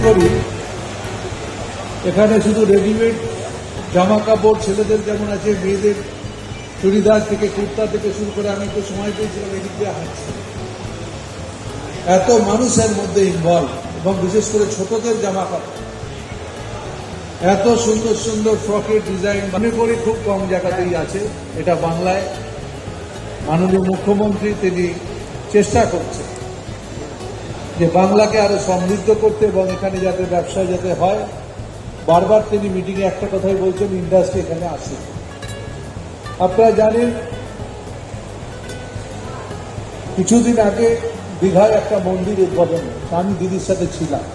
করি এখানে শুধু রেডিমেড জামা কাপড় ছেলেদের যেমন আছে, মেয়েদের চুড়িদার থেকে কুর্তা থেকে শুরু করে আমি একটু সময় পেয়েছিলাম এদিক দিয়ে হাঁটছি। এত মানুষের মধ্যে ইনভলভ, এবং বিশেষ করে ছোটদের জামা কাপড়, এত সুন্দর সুন্দর ফ্রকের ডিজাইন মনে করি খুব কম জায়গাতেই আছে। এটা বাংলায় মাননীয় মুখ্যমন্ত্রী তিনি চেষ্টা করছেন যে বাংলাকে আরো সমৃদ্ধ করতে এবং এখানে যাতে ব্যবসা যাতে হয়। বারবার তিনি মিটিংয়ে একটা কথাই বলছেন, ইন্ডাস্ট্রি এখানে আসে। আপনারা জানেন কিছুদিন আগে দীঘায় একটা মন্দির উদ্বোধন, আমি দিদির সাথে ছিলাম,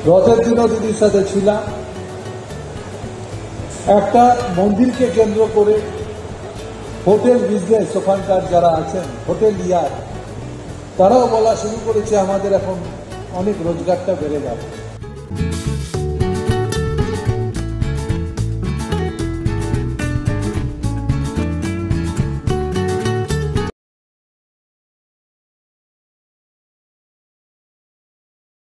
রথের দিনও দিদির সাথে ছিলাম। একটা মন্দিরকে কেন্দ্র করে হোটেল বিজনেস ওখানকার যারা আছেন, হোটেল ইয়ার, তারাও বলা শুরু করেছে আমাদের এখন অনেক রোজগারটা বেড়ে যাবে।